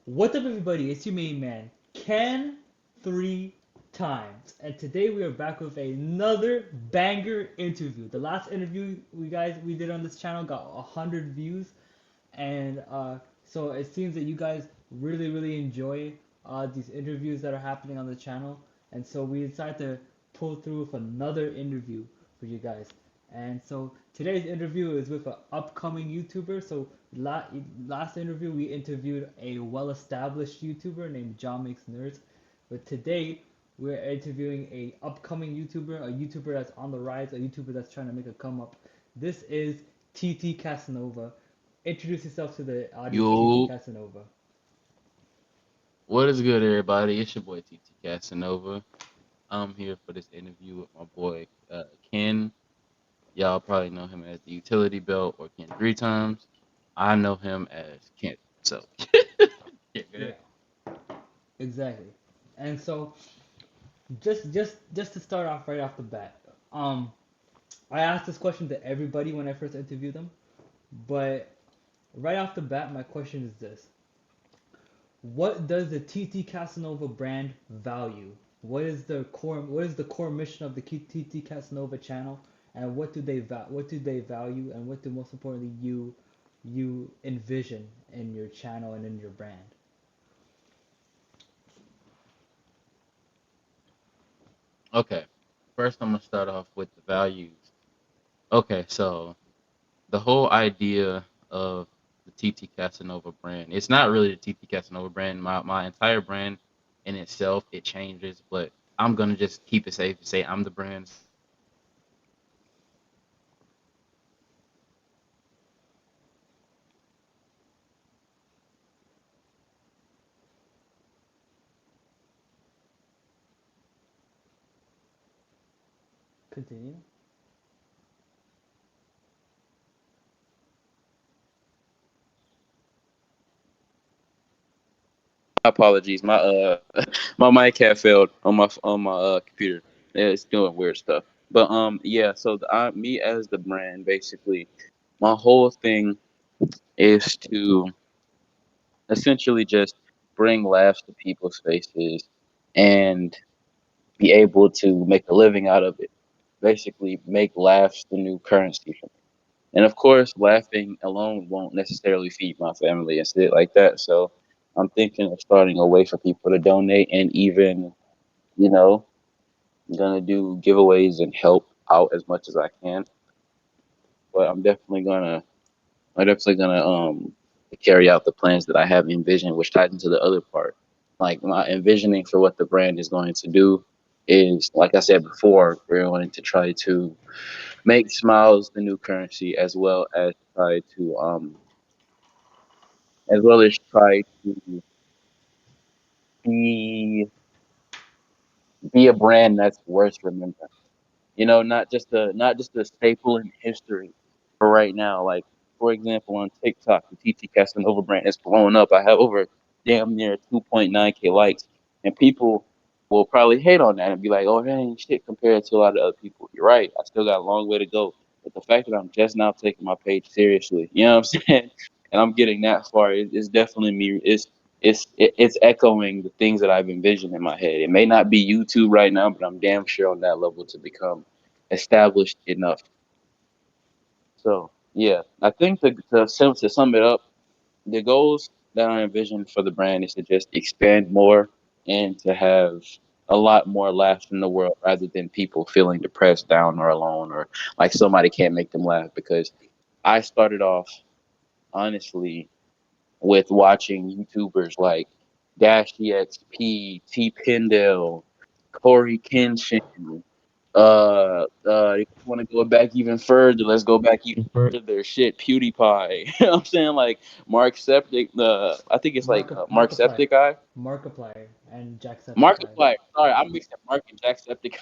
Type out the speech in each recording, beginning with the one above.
What's up, everybody? It's your main man, Ken, three times, and today we are back with another banger interview. The last interview we did on this channel got 100 views, and so it seems that you guys really enjoy these interviews that are happening on the channel, and so we decided to pull through with another interview for you guys. And so today's interview is with an upcoming YouTuber. So last interview we interviewed a well-established YouTuber named John Makes Nerds, but today we're interviewing a upcoming YouTuber, a YouTuber that's on the rise, a YouTuber that's trying to make a come up. This is TT Casanova. Introduce yourself to the audience, TT Yo, Casanova. what is good, everybody? It's your boy TT Casanova. I'm here for this interview with my boy Ken. Y'all probably know him as the Utility Belt or Ken three times. I know him as Ken. So, yeah, Yeah, good. exactly. And so just to start off right off the bat, um, I asked this question to everybody when I first interviewed them, but right off the bat, my question is this: what does the TT Casanova brand value? What is the core mission of the TT Casanova channel, and what do they value, and what do most importantly you envision in your channel and in your brand? Okay, first I'm gonna start off with the values. Okay, so the whole idea of the TT Casanova brand, it's not really the TT Casanova brand. My entire brand in itself, it changes, but I'm gonna just keep it safe and say I'm the brand. So the whole idea of the TT Casanova brand is to Continue. My apologies. My my mic had failed on my computer. Yeah, it's doing weird stuff. But yeah. So me as the brand, basically, my whole thing is to essentially just bring laughs to people's faces and be able to make a living out of it. Basically, make laughs the new currency for me. And of course, laughing alone won't necessarily feed my family and shit like that. So I'm thinking of starting a way for people to donate and even, you know, gonna do giveaways and help out as much as I can. But I'm definitely gonna carry out the plans that I have envisioned, which ties into the other part. Like my envisioning for what the brand is going to do is, like I said before, we're going to try to make smiles the new currency, as well as try to be be a brand that's worth remembering. Not just a staple in history for right now. Like for example, on TikTok, the TT Casanova brand is blowing up. I have over damn near 2.9K likes, and people will probably hate on that and be like, "Oh, that ain't shit compared to a lot of other people." You're right. I still got a long way to go, but the fact that I'm just now taking my page seriously, you know what I'm saying, and I'm getting that far is definitely me. It's echoing the things that I've envisioned in my head. It may not be YouTube right now, but I'm damn sure on that level to become established enough. So yeah, I think to sum it up, the goals that I envision for the brand is to just expand more and to have a lot more laughs in the world rather than people feeling depressed, down, or alone, or like somebody can't make them laugh. Because I started off honestly with watching YouTubers like Dash EXP, T Pendle, Corey Kenshin. If you want to go back even further, let's go back even further. Shit, PewDiePie. You know what I'm saying? Like Mark Septic. I think it's like Mark Markiplier, Septic guy. Markiplier, and Jacksepticeye. Markiplier. Sorry, I'm mixing Mark and Jacksepticeye.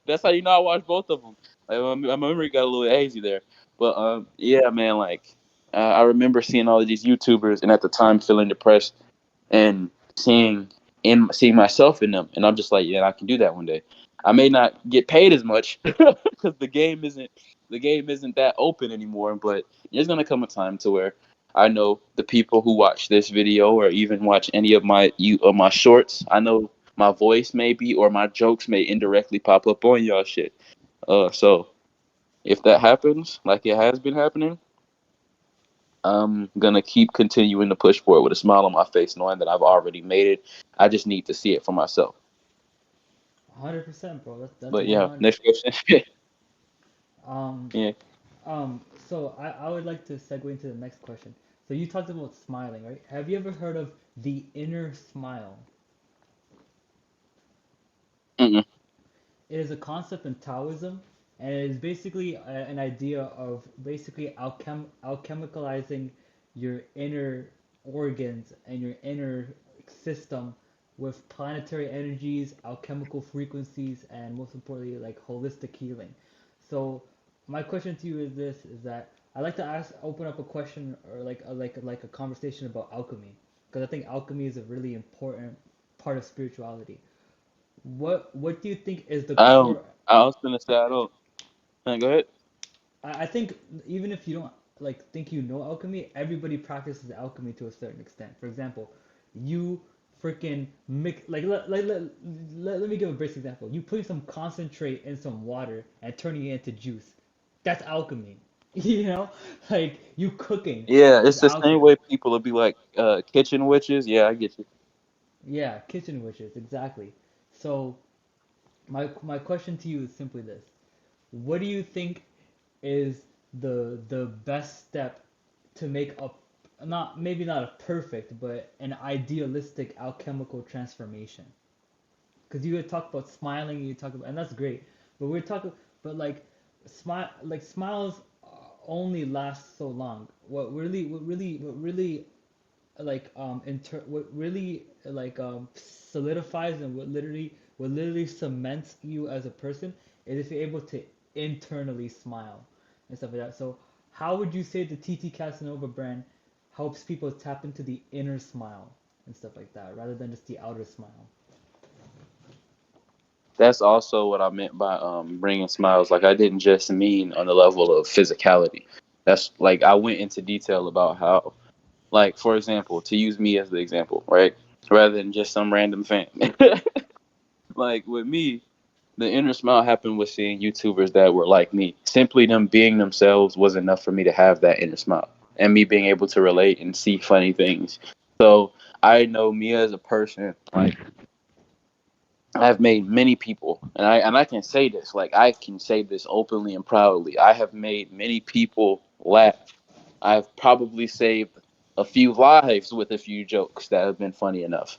That's how you know I watched both of them. Like, my memory got a little hazy there, but yeah, man. Like, I remember seeing all of these YouTubers, and at the time feeling depressed and seeing myself in them, and I'm just like, yeah, I can do that one day. I may not get paid as much because the game isn't that open anymore, but there's gonna come a time to where I know the people who watch this video or even watch any of my shorts. I know my voice maybe or my jokes may indirectly pop up on y'all shit. So if that happens, like it has been happening, I'm gonna keep continuing to push forward with a smile on my face, knowing that I've already made it. I just need to see it for myself. 100%, bro. That's But yeah, 100. next question. Um, Yeah. so I would like to segue into the next question. So you talked about smiling, right? Have you ever heard of the inner smile? Mm-mm. It is a concept in Taoism, and it is basically an idea of basically alchemicalizing your inner organs and your inner system with planetary energies, alchemical frequencies, and most importantly, like holistic healing. So my question to you is this: is that I like to open up a question or like a conversation about alchemy, because I think alchemy is a really important part of spirituality. What do you think is the I don't. core? I was gonna say I don't. Go ahead. I think even if you don't like think you know alchemy, everybody practices alchemy to a certain extent. For example, you freaking mix let me give a basic example. You putting some concentrate in some water and turning it into juice. That's alchemy. You know, like you cooking Yeah, is it's the same alchemy. way people will be like kitchen witches. Yeah, I get you. Yeah, kitchen witches, exactly. So my question to you is simply this: what do you think is the best step to make a not maybe not a perfect but an idealistic alchemical transformation? Because you had talked about smiling, you talk about, and that's great, but we're talking, but smiles only last so long. What really what really solidifies and what literally cements you as a person is if you're able to internally smile and stuff like that. So how would you say the TT Casanova brand helps people tap into the inner smile and stuff like that rather than just the outer smile? That's also what I meant by bringing smiles. Like I didn't just mean on the level of physicality. That's like I went into detail about how, like for example, to use me as the example, right? Rather than just some random fan. Like with me, the inner smile happened with seeing YouTubers that were like me. Simply them being themselves was enough for me to have that inner smile and me being able to relate and see funny things. So I know me as a person, like I've made many people, and I can say this, like I can say this openly and proudly. I have made many people laugh. I've probably saved a few lives with a few jokes that have been funny enough.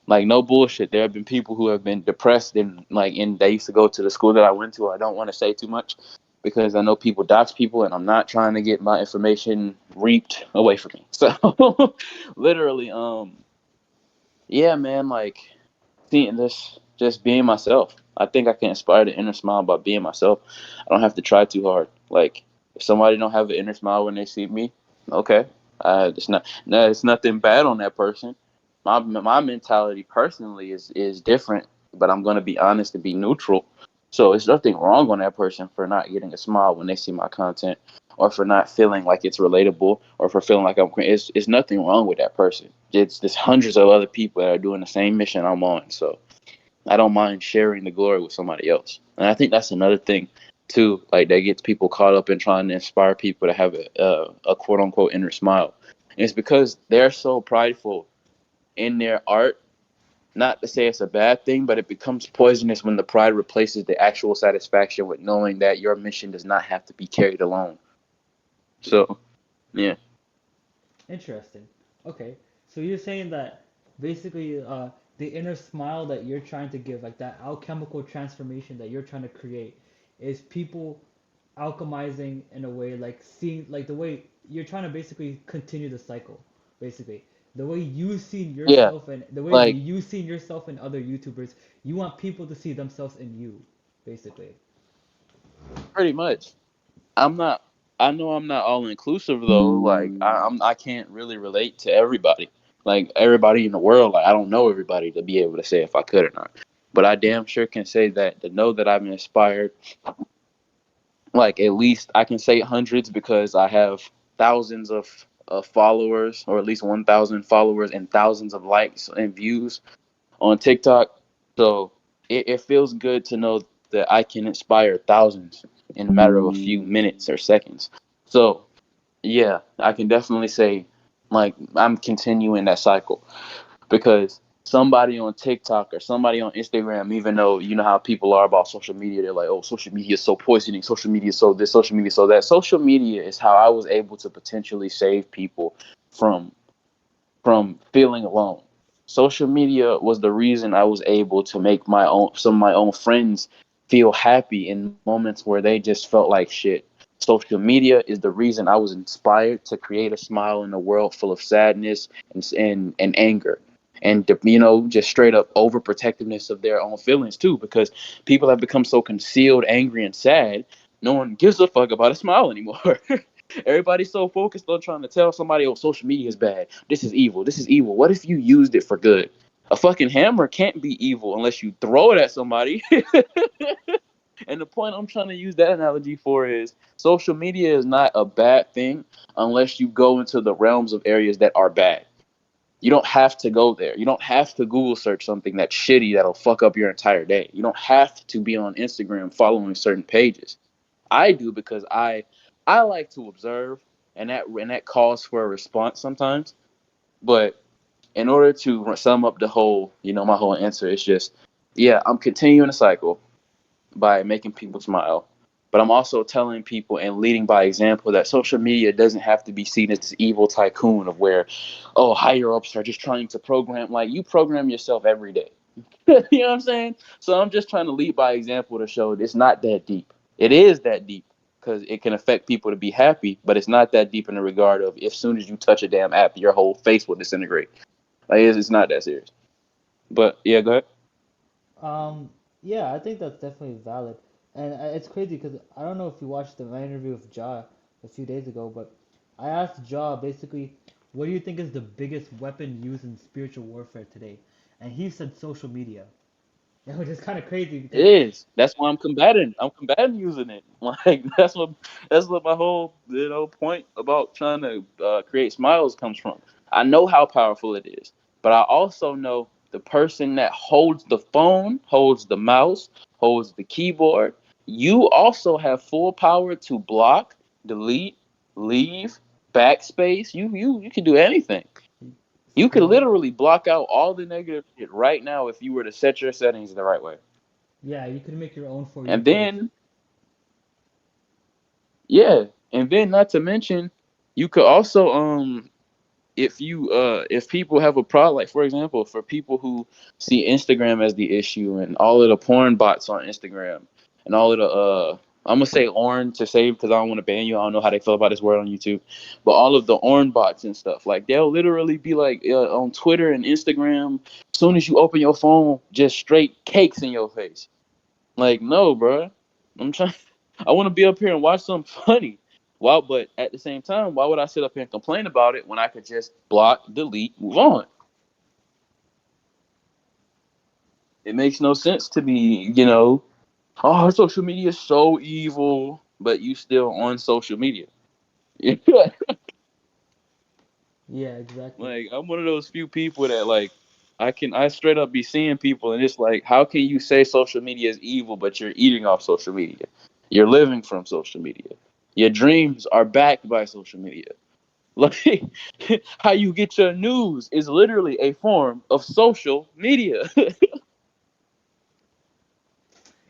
Like no bullshit. There have been people who have been depressed and they used to go to the school that I went to. I don't want to say too much because I know people dox people and I'm not trying to get my information reaped away from me. So literally, yeah, man, like seeing this, just being myself. I think I can inspire the inner smile by being myself. I don't have to try too hard. Like if somebody don't have an inner smile when they see me, okay, it's not, no, it's nothing bad on that person. My mentality personally is different, but I'm gonna be honest and be neutral. So it's nothing wrong on that person for not getting a smile when they see my content, or for not feeling like it's relatable, or for feeling like it's nothing wrong with that person. It's there's hundreds of other people that are doing the same mission I'm on. So I don't mind sharing the glory with somebody else. And I think that's another thing too, like that gets people caught up in trying to inspire people to have a quote unquote inner smile. And it's because they're so prideful in their art. Not to say it's a bad thing, but it becomes poisonous when the pride replaces the actual satisfaction with knowing that your mission does not have to be carried alone. So, yeah. Interesting. Okay, so you're saying that basically the inner smile that you're trying to give, like that alchemical transformation that you're trying to create, is people alchemizing in a way like seeing like the way you're trying to basically continue the cycle, basically. The way you seen Yeah, yourself and the way that like you seen yourself in other YouTubers, you want people to see themselves in you, basically. pretty much. I'm not. I know I'm not all inclusive though. Like I can't really relate to everybody. Like everybody in the world. Like I don't know everybody to be able to say if I could or not. But I damn sure can say that to know that I'm inspired. Like at least I can say hundreds because I have thousands of followers, or at least 1,000 followers and thousands of likes and views on TikTok. So it feels good to know that I can inspire thousands in a matter of a few minutes or seconds. So yeah, I can definitely say like I'm continuing that cycle, because somebody on TikTok or somebody on Instagram, even though you know how people are about social media, they're like, oh, social media is so poisoning, social media is so this, social media is so that. Social media is how I was able to potentially save people from feeling alone. Social media was the reason I was able to make some of my own friends feel happy in moments where they just felt like shit. Social media is the reason I was inspired to create a smile in a world full of sadness and anger. And just straight up overprotectiveness of their own feelings too, because people have become so concealed, angry, and sad. No one gives a fuck about a smile anymore. Everybody's so focused on trying to tell somebody, oh, social media is bad. This is evil. This is evil. What if you used it for good? A fucking hammer can't be evil unless you throw it at somebody. And the point I'm trying to use that analogy for is social media is not a bad thing unless you go into the realms of areas that are bad. You don't have to go there. You don't have to Google search something that's shitty that'll fuck up your entire day. You don't have to be on Instagram following certain pages. I do because I like to observe, and that calls for a response sometimes. But in order to sum up the whole, my whole answer is just, yeah, I'm continuing the cycle by making people smile. But I'm also telling people and leading by example that social media doesn't have to be seen as this evil tycoon of where, oh, higher ups are just trying to program. Like, you program yourself every day. You know what I'm saying? So I'm just trying to lead by example to show it's not that deep. It is that deep because it can affect people to be happy, but it's not that deep in the regard of as soon as you touch a damn app, your whole face will disintegrate. Like, it's not that serious. But yeah, go ahead. Um, yeah, I think that's definitely valid, and it's crazy because I don't know if you watched my interview with Ja a few days ago, but I asked Ja basically, what do you think is the biggest weapon used in spiritual warfare today? And he said social media, which is kind of crazy It because is. That's why I'm combating. I'm combating using it. Like that's what my whole point about trying to create smiles comes from. I know how powerful it is, but I also know the person that holds the phone, holds the mouse, holds the keyboard. You also have full power to block, delete, leave, backspace. You can do anything. You could scroll. literally block out all the negative shit right now if you were to set your settings the right way. Yeah, you can make your own For You And page. then yeah, and then not to mention, you could also if people have a problem, like for example, for people who see Instagram as the issue and all of the porn bots on Instagram and all of the I'm gonna say orange to save because I don't want to ban you. I don't know how they feel about this word on YouTube, but all of the orange bots and stuff, like they'll literally be like on Twitter and Instagram. As soon as you open your phone, just straight cakes in your face. Like, no, bro. I'm trying. I want to be up here and watch something funny. Well, but at the same time, why would I sit up here and complain about it when I could just block, delete, move on? It makes no sense to me, oh, social media is so evil, but you still on social media. Yeah, exactly. Like, I'm one of those few people that like I straight up be seeing people and it's like, how can you say social media is evil, but you're eating off social media? You're living from social media. Your dreams are backed by social media. Like, how you get your news is literally a form of social media.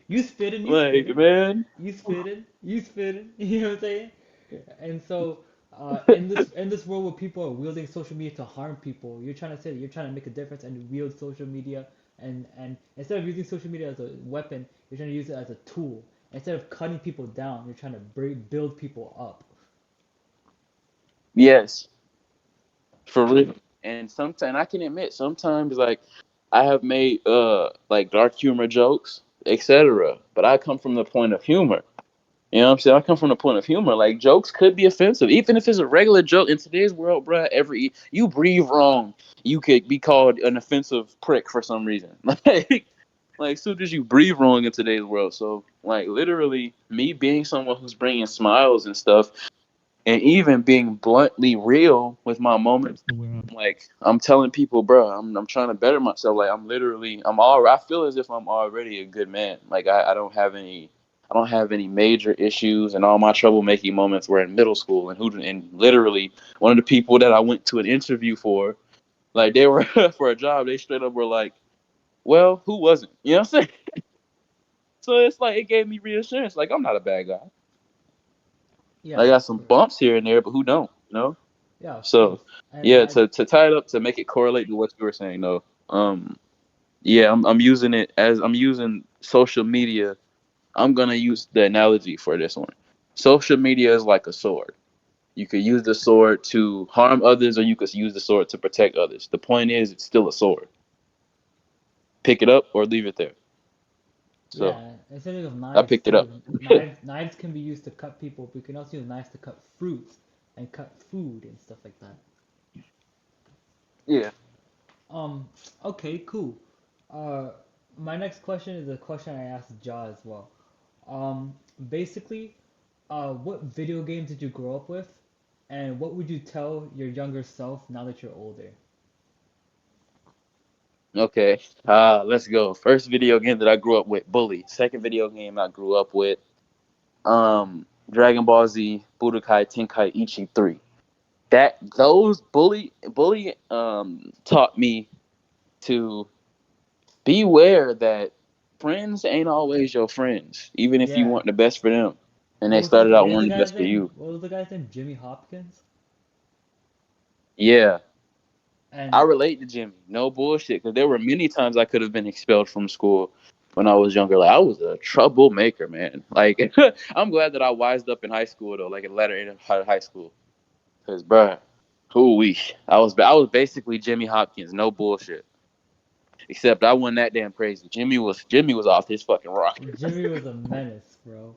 You spitting, you Like, spitting, man. you spitting, you spitting. You know what I'm saying? And so, in this world where people are wielding social media to harm people, you're trying to say that you're trying to make a difference and wield social media, and instead of using social media as a weapon, you're trying to use it as a tool. Instead of cutting people down, you're trying to build people up. Yes, for real. And sometimes I can admit, sometimes like I have made like dark humor jokes, etc. But I come from the point of humor. You know what I'm saying? I come from the point of humor. Like, jokes could be offensive, even if it's a regular joke. In today's world, bruh, every you breathe wrong, you could be called an offensive prick for some reason. Like as soon as you breathe wrong in today's world. So, like, literally, me being someone who's bringing smiles and stuff, and even being bluntly real with my moments. Like I'm telling people, bro, I'm trying to better myself. Like I'm all I feel as if I'm already a good man. Like I don't have any major issues, and all my troublemaking moments were in middle school. And literally one of the people that I went to an interview for, like they were for a job, they straight up were like, well, who wasn't? You know what I'm saying? So it's like it gave me reassurance. Like I'm not a bad guy. Yeah, I got some bumps here and there, but who don't? You know. yeah, of So course. And yeah, that, to tie it up to make it correlate to what you were saying though. Yeah, I'm using it as I'm using social media. I'm gonna use the analogy for this one. Social media is like a sword. You could use the sword to harm others, or you could use the sword to protect others. The point is, it's still a sword. Pick it up or leave it there. So yeah, instead of I knives picked it up. too, knives can be used to cut people, but you can also use knives to cut fruits and cut food and stuff like that. Yeah. Um, okay, cool. Uh, my next question is a question I asked Ja as well. Um, basically, what video games did you grow up with, and what would you tell your younger self now that you're older? Okay. Let's go. First video game that I grew up with, Bully. Second video game I grew up with, Dragon Ball Z, Budokai Tenkaichi Ichi 3. That those bully taught me to beware that friends ain't always your friends, even if you Yeah. want the best for them. And What they was his, started out what was the wanting the guy's best for name? you. What was the guy's name? Jimmy Hopkins? Yeah. I And relate to Jimmy. No bullshit. Because there were many times I could have been expelled from school when I was younger. Like I was a troublemaker, man. Like I'm glad that I wised up in high school though, like in latter end of high school. Cause bruh, who we? I was basically Jimmy Hopkins. No bullshit. Except I wasn't that damn crazy. Jimmy was off his fucking rocker. Jimmy was a menace, bro.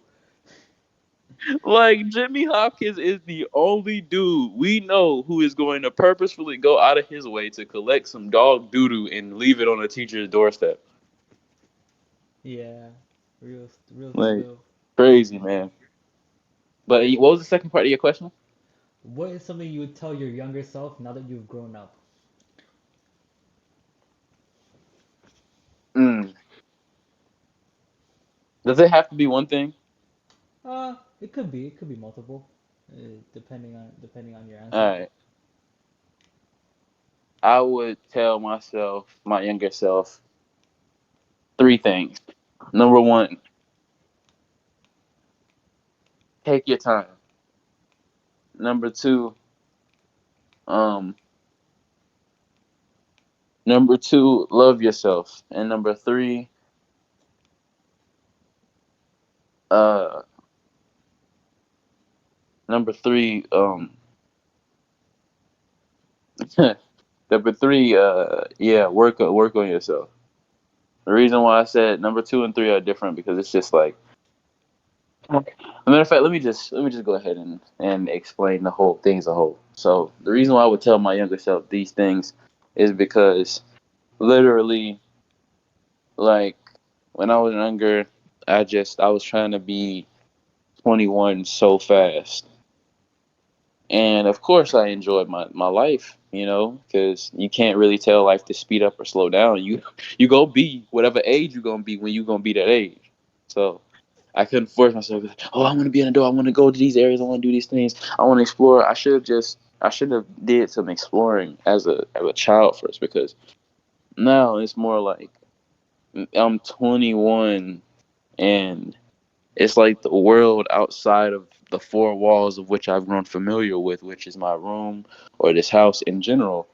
Like Jimmy Hopkins is the only dude we know who is going to purposefully go out of his way to collect some dog doo doo and leave it on a teacher's doorstep. Yeah, real Like spill. crazy, man. But what was the second part of your question? What is something you would tell your younger self now that you've grown up? Mm. Does it have to be one thing? It could be multiple, depending on your All answer. right. I would tell myself, my younger self, three things. Number one, take your time. Number two, um, number two, love yourself. And uh, number three, number three, yeah, work on yourself. The reason why I said number two and three are different because it's just like, as a matter of fact, let me just go ahead and explain the whole thing as a whole. So the reason why I would tell my younger self these things is because literally, like when I was younger, I was trying to be 21 so fast. And of course, I enjoyed my life, you know, because you can't really tell life to speed up or slow down. You go be whatever age you gonna be when you gonna be that age. So I couldn't force myself. Oh, I want to be an adult. I want to go to these areas. I want to do these things. I want to explore. I should have did some exploring as a child first because now it's more like I'm 21 and it's like the world outside of the four walls of which I've grown familiar with, which is my room or this house in general.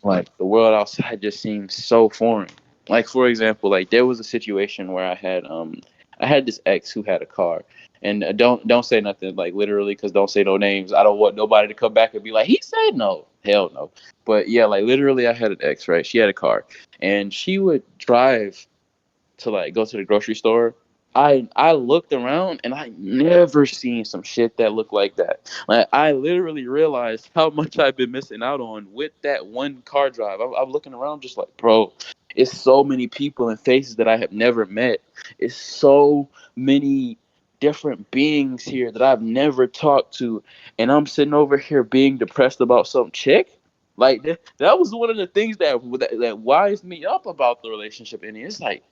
Like the world outside just seems so foreign. Like for example, like there was a situation where I had this ex who had a car, and don't say nothing like literally because don't say no names. I don't want nobody to come back and be like he said no, hell no. But yeah, like literally, I had an ex, right? She had a car, and she would drive to like go to the grocery store. I looked around and I never seen some shit that looked like that. Like I literally realized how much I've been missing out on with that one car drive. I'm looking around just like, bro, it's so many people and faces that I have never met. It's so many different beings here that I've never talked to, and I'm sitting over here being depressed about some chick. Like that was one of the things that wised me up about the relationship. And it's like,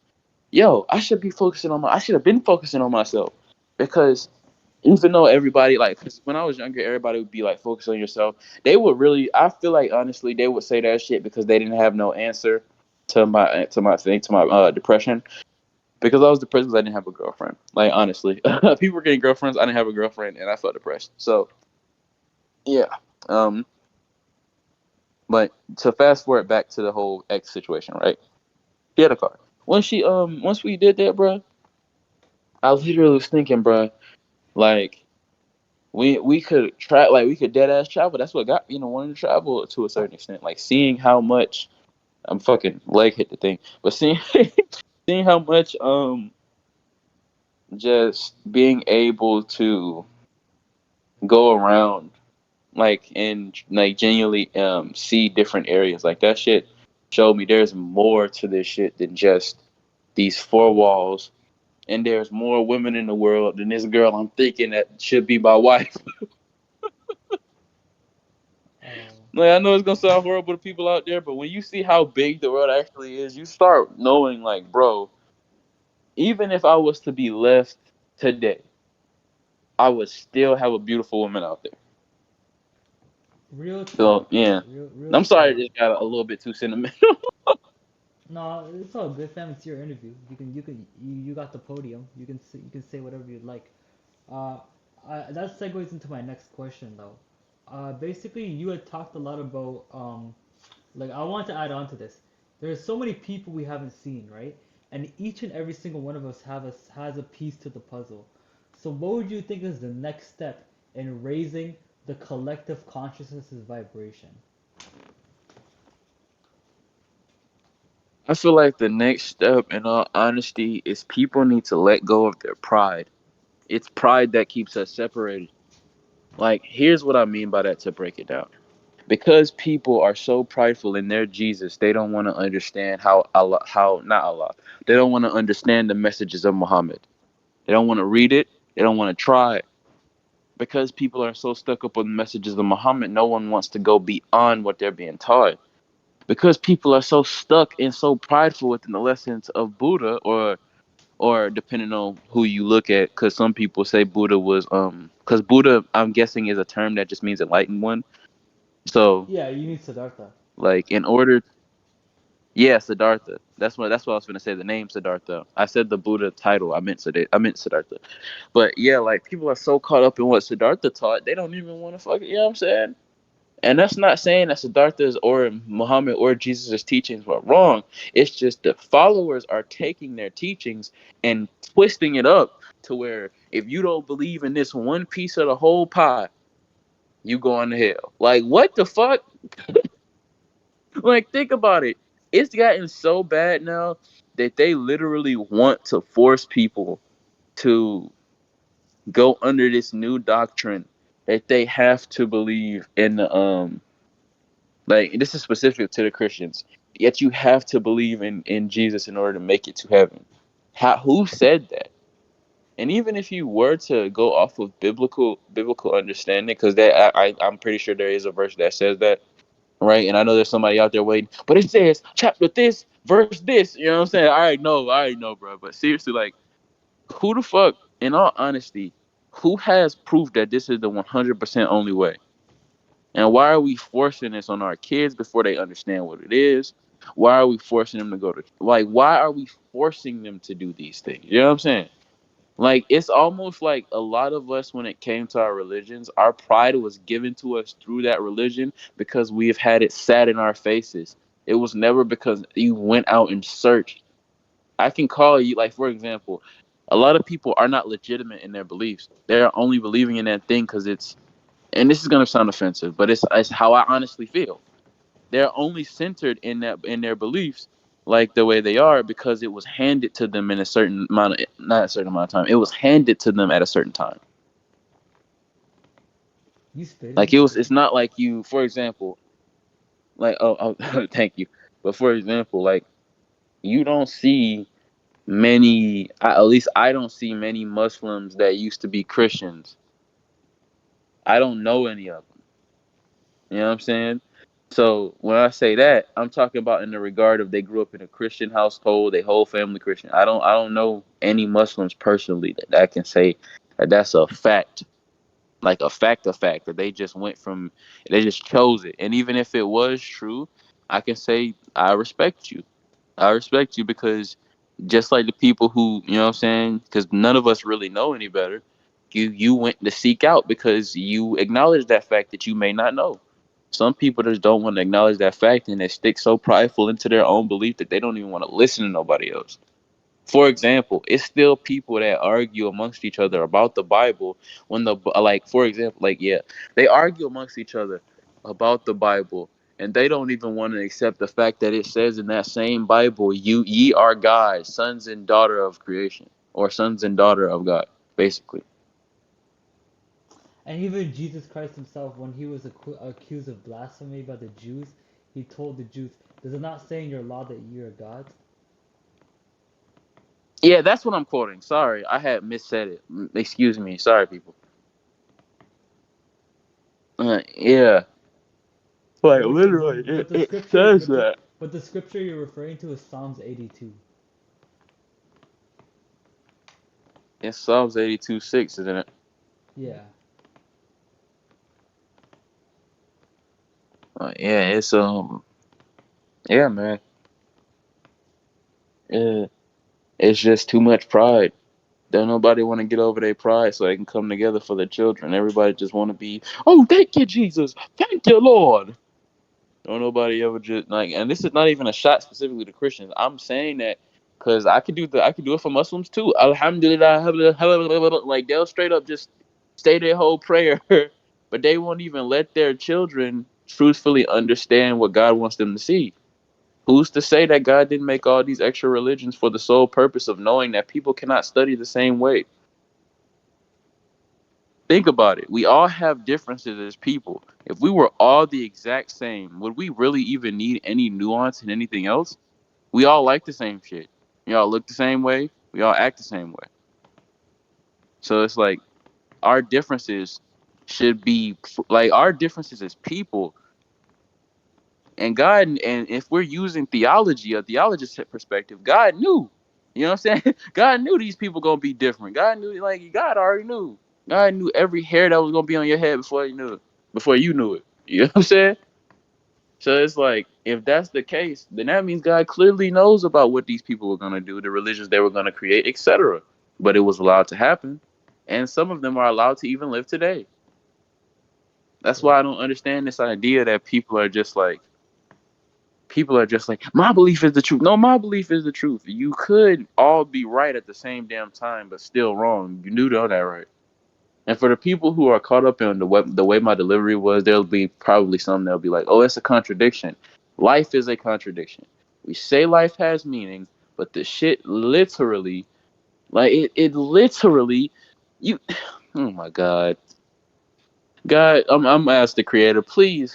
yo, I should have been focusing on myself, because even though everybody, like, 'cause when I was younger, everybody would be like, focus on yourself. They would really, I feel like honestly, they would say that shit because they didn't have no answer to my depression. Because I was depressed because I didn't have a girlfriend. Like, honestly, people were getting girlfriends. I didn't have a girlfriend, and I felt depressed. So yeah. Um, but to fast forward back to the whole ex situation, right? She had a car. Once we did that, bro, I literally was thinking, bro, like we could try, like we could dead ass travel. That's what got wanting to travel to a certain extent. Like seeing how much I'm fucking leg hit the thing, but seeing seeing how much just being able to go around, like, and like genuinely see different areas, like that shit showed me there's more to this shit than just these four walls, and there's more women in the world than this girl I'm thinking that should be my wife. Oh, Like, I know it's gonna sound horrible to people out there, but when you see how big the world actually is, you start knowing, like, bro, even if I was to be left today, I would still have a beautiful woman out there. real So talk. yeah, Real I'm sorry talk. I just got a little bit too sentimental. No, it's all good, fam. It's your interview. You got the podium. You can say whatever you'd like. Uh, that segues into my next question though. Basically, you had talked a lot about like I want to add on to this. There's so many people we haven't seen, right? And each and every single one of us has a piece to the puzzle. So what would you think is the next step in raising the collective consciousness's vibration? I feel like the next step, in all honesty, is people need to let go of their pride. It's pride that keeps us separated. Like, here's what I mean by that, to break it down. Because people are so prideful in their Jesus, they don't want to understand how not Allah, they don't want to understand the messages of Muhammad. They don't want to read it. They don't want to try it. Because people are so stuck up on the messages of Muhammad, no one wants to go beyond what they're being taught. Because people are so stuck and so prideful within the lessons of Buddha, or depending on who you look at, because some people say Buddha was because Buddha, I'm guessing, is a term that just means enlightened one. So, Yeah, you need Siddhartha. like, in order, yeah, Siddhartha. That's what I was gonna say. The name Siddhartha. I said the Buddha title. I meant Siddhartha. But yeah, like, people are so caught up in what Siddhartha taught, they don't even want to fuck it. You know what I'm saying? And that's not saying that Siddhartha's or Muhammad or Jesus' teachings were wrong. It's just the followers are taking their teachings and twisting it up to where if you don't believe in this one piece of the whole pie, you going to hell. Like, what the fuck? Like, think about it. It's gotten so bad now that they literally want to force people to go under this new doctrine that they have to believe in the like, this is specific to the Christians. Yet you have to believe in Jesus in order to make it to heaven. Who said that? And even if you were to go off of biblical understanding, because I'm pretty sure there is a verse that says that, right? And I know there's somebody out there waiting, but it says chapter this, verse this. You know what I'm saying? I already know, bro. But seriously, like, who the fuck? In all honesty, who has proof that this is the 100% only way? And why are we forcing this on our kids before they understand what it is? Why are we forcing them to go to, like, why are we forcing them to do these things? You know what I'm saying? Like, it's almost like a lot of us, when it came to our religions, our pride was given to us through that religion because we have had it sat in our faces. It was never because you went out and searched. I can call you, like, for example, a lot of people are not legitimate in their beliefs. They're only believing in that thing because it's, and this is gonna sound offensive, but it's how I honestly feel. They're only centered in that, in their beliefs, like the way they are, because it was handed to them in a certain amount of, not a certain amount of time. It was handed to them at a certain time. You spitting? Like, You it's spitting? not like you, for example, like, oh, thank you. But for example, like, you don't see at least I don't see many Muslims that used to be Christians. I don't know any of them. You know what I'm saying? So when I say that, I'm talking about in the regard of they grew up in a Christian household, they whole family Christian. I don't know any Muslims personally that I can say that that's a fact, like a fact that they just went from, they just chose it. And even if it was true, I can say I respect you. I respect you because just like the people who, you know what I'm saying, because none of us really know any better, you went to seek out because you acknowledge that fact that you may not know. Some people just don't want to acknowledge that fact and they stick so prideful into their own belief that they don't even want to listen to nobody else. For example, it's still people that argue amongst each other about the Bible when like for example, like yeah, they argue amongst each other about the Bible and they don't even want to accept the fact that it says in that same Bible, you ye are gods, sons and daughter of creation, or sons and daughter of God, basically. And even Jesus Christ himself, when he was accused of blasphemy by the Jews, he told the Jews, "Does it not say in your law that you are gods?" Yeah, that's what I'm quoting. Sorry, I had missaid it. Excuse me. Sorry, people. Yeah, like Which, literally, but the it scripture, says that. but the scripture you're referring to is Psalms 82. It's Psalms 82:6, isn't it? Yeah. Yeah, yeah, man. Yeah, it's just too much pride. Don't nobody want to get over their pride so they can come together for their children. Everybody just want to be, oh, thank you, Jesus, thank you, Lord. Don't nobody ever just like, and this is not even a shot specifically to Christians. I'm saying that because I could do it for Muslims too. Alhamdulillah, like they'll straight up just say their whole prayer, but they won't even let their children truthfully understand what God wants them to see. Who's to say that God didn't make all these extra religions for the sole purpose of knowing that people cannot study the same way? Think about it. We all have differences as people. If we were all the exact same, would we really even need any nuance in anything else? We all like the same shit. We all look the same way. We all act the same way. So it's like our differences should be like our differences as people. And God, and if we're using theology, a theologist's perspective, God knew. You know what I'm saying? God knew these people gonna be different. God knew, like God already knew. God knew every hair that was gonna be on your head before you knew it. Before you knew it. You know what I'm saying? So it's like, if that's the case, then that means God clearly knows about what these people were gonna do, the religions they were gonna create, etc. But it was allowed to happen, and some of them are allowed to even live today. That's True. why I don't understand this idea that people are just like, my belief is the truth. No, my belief is the truth. You could all be right at the same damn time, but still wrong. You knew all that, right? And for the people who are caught up in the way my delivery was, there'll be probably some that'll be like, oh, it's a contradiction. Life is a contradiction. We say life has meaning, but the shit literally, like it literally, you, oh my God. God, I'm asked the creator, please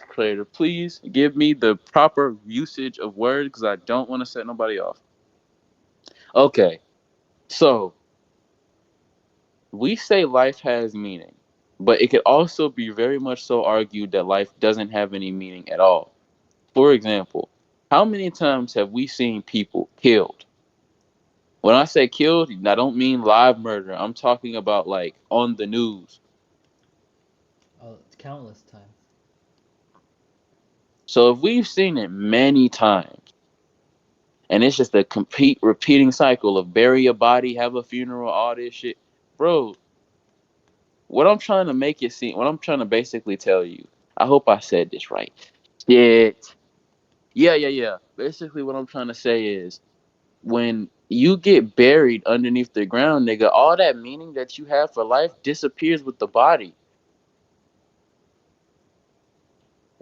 give me the proper usage of words because I don't want to set nobody off. Okay, so we say life has meaning, but it could also be very much so argued that life doesn't have any meaning at all. For example, how many times have we seen people killed? When I say killed, I don't mean live murder. I'm talking about like on the news. Countless times. So if we've seen it many times, and it's just a complete repeating cycle of bury a body, have a funeral, all this shit, bro. What I'm trying to basically tell you, I hope I said this right. Shit. Yeah. Basically, what I'm trying to say is when you get buried underneath the ground, nigga, all that meaning that you have for life disappears with the body.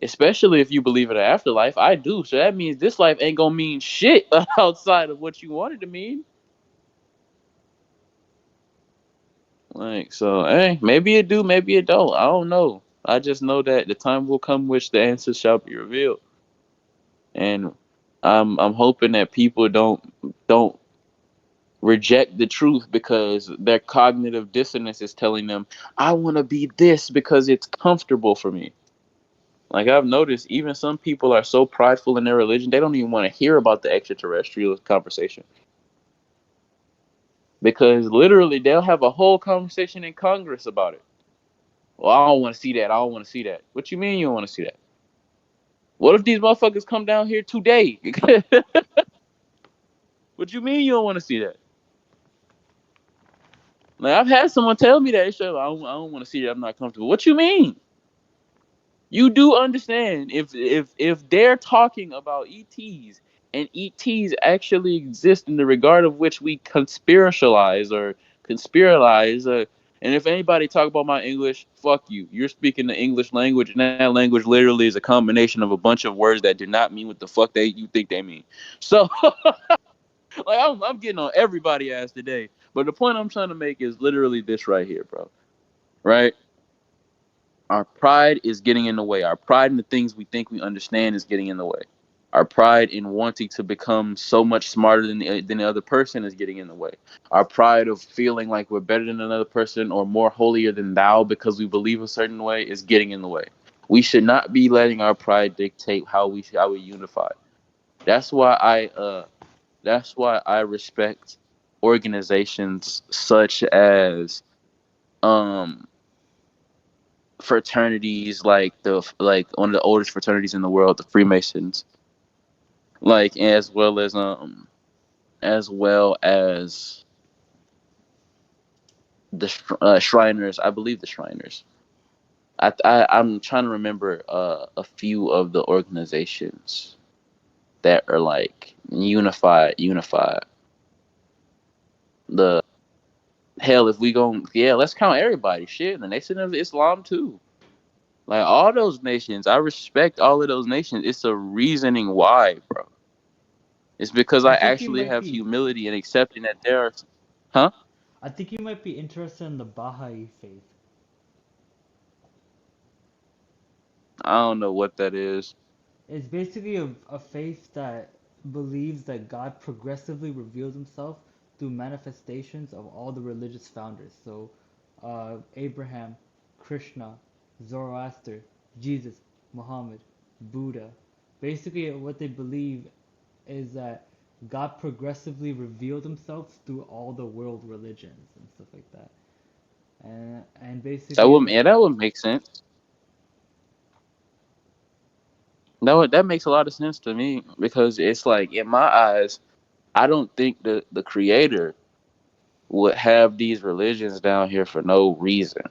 Especially if you believe in an afterlife. I do. So that means this life ain't gonna mean shit outside of what you wanted to mean. Like, so, hey, maybe it do, maybe it don't. I don't know. I just know that the time will come which the answers shall be revealed. And I'm hoping that people don't reject the truth because their cognitive dissonance is telling them, I want to be this because it's comfortable for me. Like I've noticed, even some people are so prideful in their religion, they don't even want to hear about the extraterrestrial conversation because literally they'll have a whole conversation in Congress about it. Well, I don't want to see that. I don't want to see that. What you mean you don't want to see that? What if these motherfuckers come down here today? What you mean you don't want to see that? Like I've had someone tell me that. They said, I don't want to see that. I'm not comfortable. What you mean? You do understand if they're talking about ETs and ETs actually exist in the regard of which we conspiracialize or conspiralize, and if anybody talk about my English, fuck you. You're speaking the English language, and that language literally is a combination of a bunch of words that do not mean what the fuck they you think they mean. So, like, I'm getting on everybody ass today. But the point I'm trying to make is literally this right here, bro. Right? Our pride is getting in the way. Our pride in the things we think we understand is getting in the way. Our pride in wanting to become so much smarter than the other person is getting in the way. Our pride of feeling like we're better than another person or more holier than thou because we believe a certain way is getting in the way. We should not be letting our pride dictate how we unify. That's why I respect organizations such as um fraternities like one of the oldest fraternities in the world, the Freemasons, like as well as the Shriners. I believe the Shriners. I'm trying to remember a few of the organizations that are like unified. The hell if we go yeah, let's count everybody. Shit, the Nation of Islam too. Like all those nations, I respect all of those nations. It's a reasoning why, bro. It's because I I think you actually might have be. humility and accepting that there are, huh? I think you might be interested in the Baha'i faith. I don't know what that is. It's basically a faith that believes that God progressively reveals himself through manifestations of all the religious founders. So, Abraham, Krishna, Zoroaster, Jesus, Muhammad, Buddha. Basically, what they believe is that God progressively revealed himself through all the world religions and stuff like that. And That basically, would yeah, that would make sense. That makes a lot of sense to me because it's like in my eyes, I don't think the creator would have these religions down here for no reason.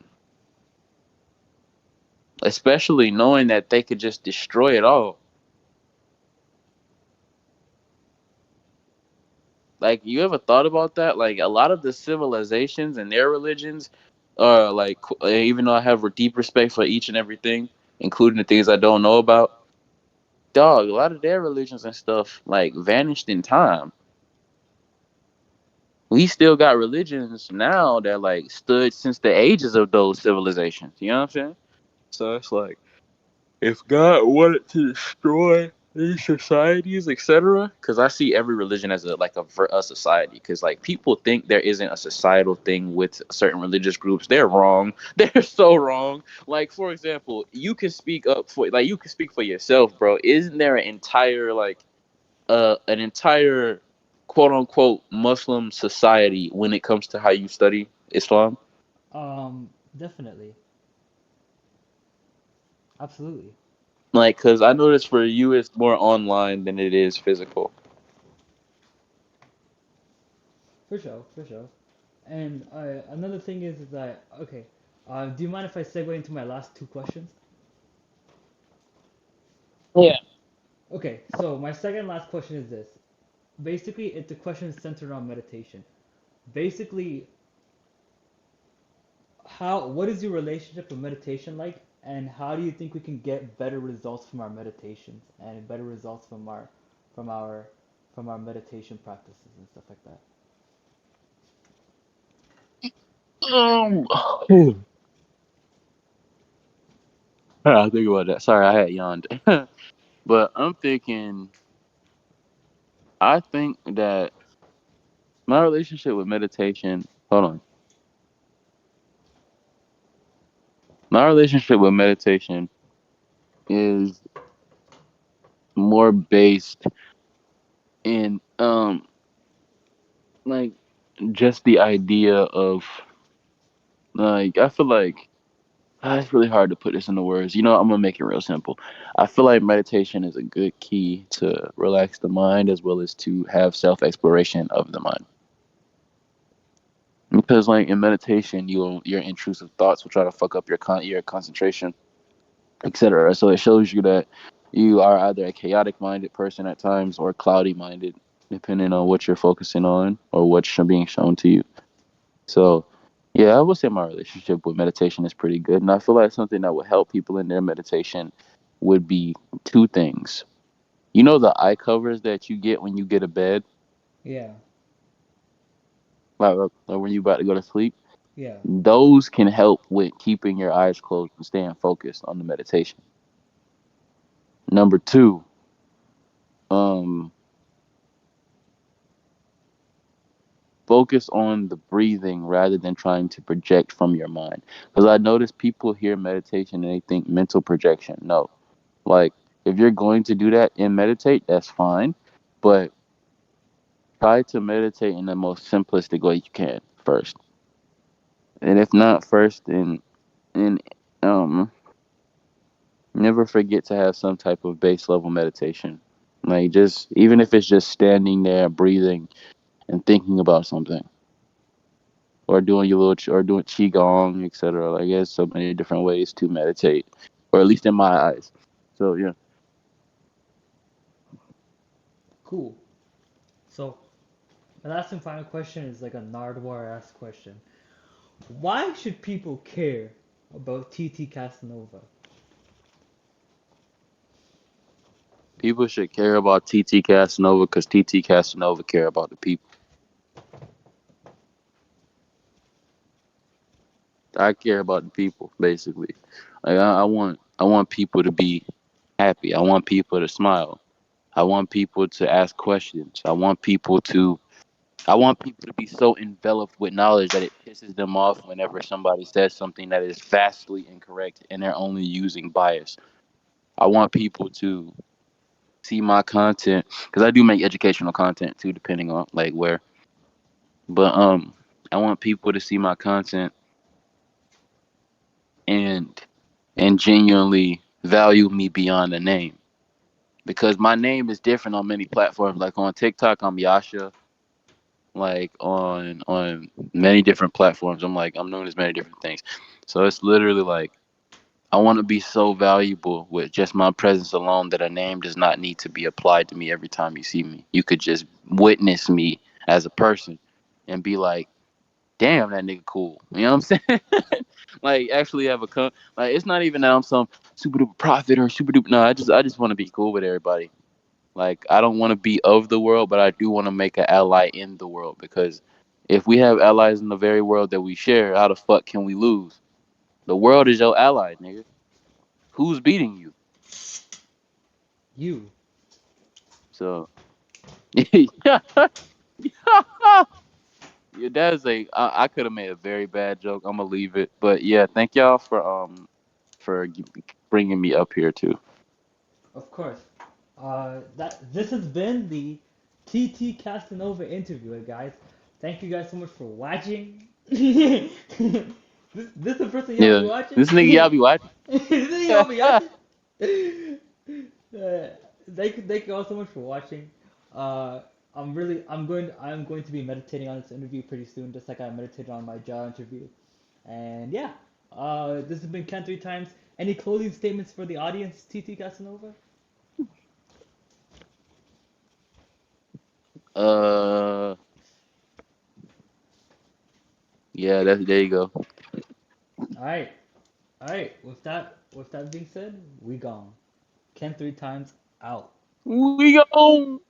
Especially knowing that they could just destroy it all. Like, you ever thought about that? Like, a lot of the civilizations and their religions are like, even though I have a deep respect for each and everything, including the things I don't know about, dog, a lot of their religions and stuff like vanished in time. We still got religions now that like stood since the ages of those civilizations. You know what I'm saying? So it's like, if God wanted to destroy these societies, etc., because I see every religion as a society. Because like people think there isn't a societal thing with certain religious groups. They're wrong. They're so wrong. Like for example, you can speak for yourself, bro. Isn't there an entire quote unquote Muslim society when it comes to how you study Islam? definitely, absolutely, Like, because I noticed for you it's more online than it is physical. for sure, for sure. And another thing is that okay. Do you mind if I segue into my last two questions? Yeah. Okay, so my second last question is this. Basically, the question is centered on meditation. Basically, what is your relationship with meditation like, and how do you think we can get better results from our meditations and better results from our from our meditation practices and stuff like that? Um, I think about that. Sorry, I had yawned. But I'm thinking, I think that My relationship with meditation. Hold on. My relationship with meditation is more based in like just the idea of like I feel like it's really hard to put this into words. You know, I'm gonna make it real simple. I feel like meditation is a good key to relax the mind as well as to have self exploration of the mind. Because like in meditation, your intrusive thoughts will try to fuck up your concentration, etc. So it shows you that you are either a chaotic minded person at times or cloudy minded, depending on what you're focusing on or what's being shown to you. So, yeah, I would say my relationship with meditation is pretty good. And I feel like something that would help people in their meditation would be two things. You know, the eye covers that you get when you get a bed, Yeah, like when you about to go to sleep? yeah. Those can help with keeping your eyes closed and staying focused on the meditation. Number two, um, focus on the breathing rather than trying to project from your mind. Because I notice people hear meditation and they think mental projection. No, like if you're going to do that and meditate, that's fine, but try to meditate in the most simplistic way you can first. And if not first, then um, never forget to have some type of base level meditation. Like just even if it's just standing there, breathing and thinking about something, or doing your little or doing qigong, etc. Like there's so many different ways to meditate, or at least in my eyes. So yeah, Cool. So my last and final question is like a Nardwar ass question. Why should people care about TT Casanova? people should care about TT Casanova because TT Casanova care about the people. I care about the people basically. Like I want people to be happy. I want people to smile. I want people to ask questions. I want people to be so enveloped with knowledge that it pisses them off whenever somebody says something that is vastly incorrect and they're only using bias. I want people to see my content because I do make educational content too, depending on like where. But I want people to see my content and genuinely value me beyond the name because my name is different on many platforms. Like on TikTok, I'm Yasha. Like on many different platforms, I'm known as many different things. So it's literally like I want to be so valuable with just my presence alone that a name does not need to be applied to me every time you see me. You could just witness me as a person and be like, damn, that nigga cool. You know what I'm saying? Like actually have like it's not even that I'm some super duper prophet or super duper. No, I just want to be cool with everybody. Like I don't want to be of the world, but I do want to make an ally in the world because if we have allies in the very world that we share, how the fuck can we lose? The world is your ally, nigga. Who's beating you? You. So yeah, that's I could have made a very bad joke. I'm gonna leave it, but yeah, thank y'all for bringing me up here too. Of course. That this has been the TT Casanova interview, guys. Thank you guys so much for watching. This is the person y'all be Yeah, watching. this nigga y'all be watching. This is y'all be watching. Uh, thank you all so much for watching. Uh, I'm going to be meditating on this interview pretty soon, just like I meditated on my jaw interview. And yeah, this has been Ken three times. Any closing statements for the audience, TT Casanova? uh, yeah, there you go. All right, all right. With that being said, we gone. Ken three times out. We go.